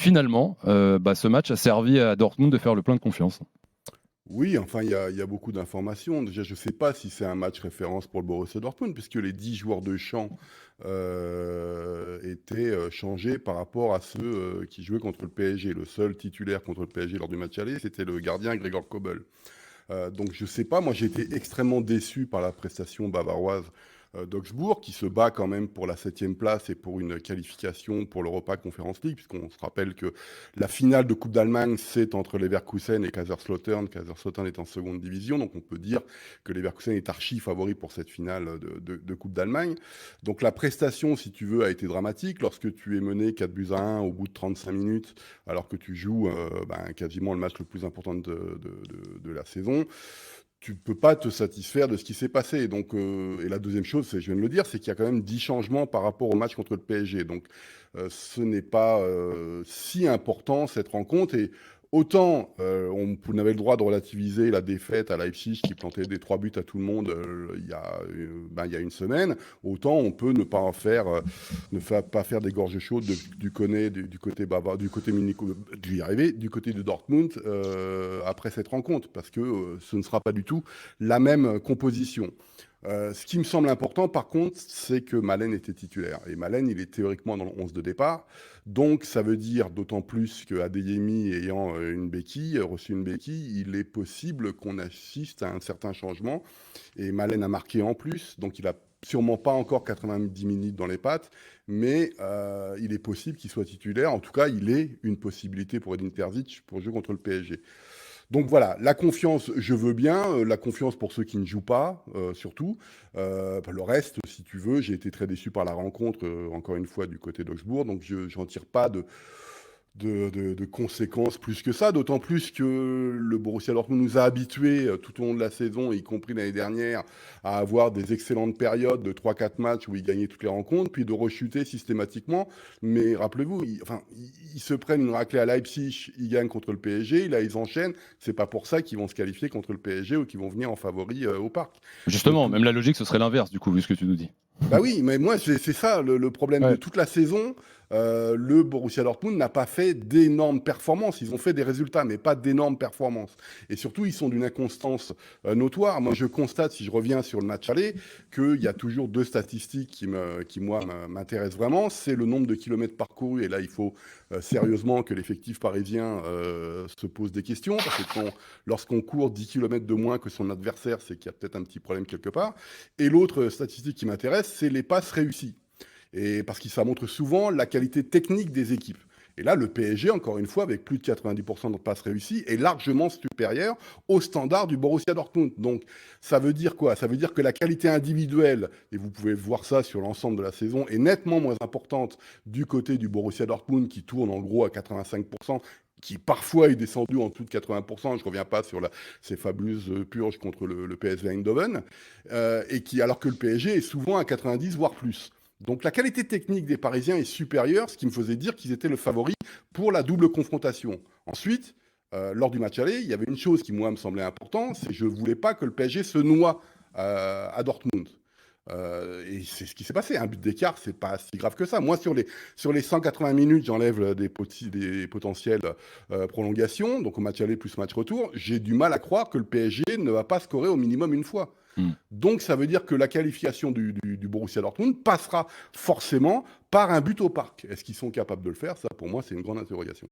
finalement, ce match a servi à Dortmund de faire le plein de confiance. Oui, enfin, il y a beaucoup d'informations. Déjà, je ne sais pas si c'est un match référence pour le Borussia Dortmund, puisque les 10 joueurs de champ étaient changés par rapport à ceux qui jouaient contre le PSG. Le seul titulaire contre le PSG lors du match aller, c'était le gardien Gregor Kobel. Donc, je ne sais pas. Moi, j'ai été extrêmement déçu par la prestation bavaroise d'Augsbourg, qui se bat quand même pour la 7e place et pour une qualification pour l'Europa Conference League, puisqu'on se rappelle que la finale de Coupe d'Allemagne, c'est entre Leverkusen et Kaiserslautern. Kaiserslautern est en seconde division, donc on peut dire que Leverkusen est archi favori pour cette finale de Coupe d'Allemagne. Donc la prestation, si tu veux, a été dramatique. Lorsque tu es mené 4-1 au bout de 35 minutes, alors que tu joues quasiment le match le plus important de la saison, tu ne peux pas te satisfaire de ce qui s'est passé. Donc, et la deuxième chose, je viens de le dire, c'est qu'il y a quand même 10 changements par rapport au match contre le PSG. Donc, ce n'est pas si important cette rencontre. Et autant on avait le droit de relativiser la défaite à Leipzig qui plantait des 3 buts à tout le monde il y a une semaine, autant on peut ne pas en faire, pas faire des gorges chaudes du côté bavard, du côté du côté de Dortmund après cette rencontre, parce que ce ne sera pas du tout la même composition. Ce qui me semble important, par contre, c'est que Malen était titulaire. Et Malen, il est théoriquement dans le 11 de départ. Donc, ça veut dire d'autant plus qu'Adeyemi ayant reçu une béquille, il est possible qu'on assiste à un certain changement. Et Malen a marqué en plus, donc il a sûrement pas encore 90 minutes dans les pattes, mais il est possible qu'il soit titulaire. En tout cas, il est une possibilité pour Edin Terzic pour jouer contre le PSG. Donc voilà, la confiance, je veux bien, la confiance pour ceux qui ne jouent pas, surtout. Le reste, si tu veux, j'ai été très déçu par la rencontre, encore une fois, du côté d'Augsbourg, donc je n'en tire pas de conséquences plus que ça, d'autant plus que le Borussia Dortmund nous a habitués tout au long de la saison, y compris l'année dernière, à avoir des excellentes périodes de 3-4 matchs où ils gagnaient toutes les rencontres, puis de rechuter systématiquement. Mais rappelez-vous, ils se prennent une raclée à Leipzig, ils gagnent contre le PSG, là ils enchaînent, c'est pas pour ça qu'ils vont se qualifier contre le PSG ou qu'ils vont venir en favori au parc. Justement, Donc, même la logique, ce serait l'inverse, du coup, vu ce que tu nous dis. bah oui, mais moi, c'est ça le problème de toute la saison. Le Borussia Dortmund n'a pas fait d'énormes performances. Ils ont fait des résultats, mais pas d'énormes performances. Et surtout, ils sont d'une inconstance notoire. Moi, je constate, si je reviens sur le match aller, qu'il y a toujours 2 statistiques qui moi, m'intéressent vraiment. C'est le nombre de kilomètres parcourus. Et là, il faut sérieusement que l'effectif parisien se pose des questions. Parce que lorsqu'on court 10 kilomètres de moins que son adversaire, c'est qu'il y a peut-être un petit problème quelque part. Et l'autre statistique qui m'intéresse, c'est les passes réussies. Et parce que ça montre souvent la qualité technique des équipes. Et là, le PSG, encore une fois, avec plus de 90% de passes réussies, est largement supérieur au standard du Borussia Dortmund. Donc, ça veut dire quoi? Ça veut dire que la qualité individuelle, et vous pouvez voir ça sur l'ensemble de la saison, est nettement moins importante du côté du Borussia Dortmund, qui tourne en gros à 85%, qui parfois est descendu en dessous de 80%, je ne reviens pas sur ces fabuleuses purges contre le PSV Eindhoven, alors que le PSG est souvent à 90, voire plus. Donc la qualité technique des Parisiens est supérieure, ce qui me faisait dire qu'ils étaient le favori pour la double confrontation. Ensuite, lors du match aller, il y avait une chose qui, moi, me semblait importante, c'est que je ne voulais pas que le PSG se noie à Dortmund. Et c'est ce qui s'est passé. Un but d'écart, c'est pas si grave que ça. Moi, sur les 180 minutes, j'enlève des potentielles prolongations, donc au match aller plus match retour, j'ai du mal à croire que le PSG ne va pas scorer au minimum une fois. Donc, ça veut dire que la qualification du Borussia Dortmund passera forcément par un but au parc. Est-ce qu'ils sont capables de le faire? Ça, pour moi, c'est une grande interrogation.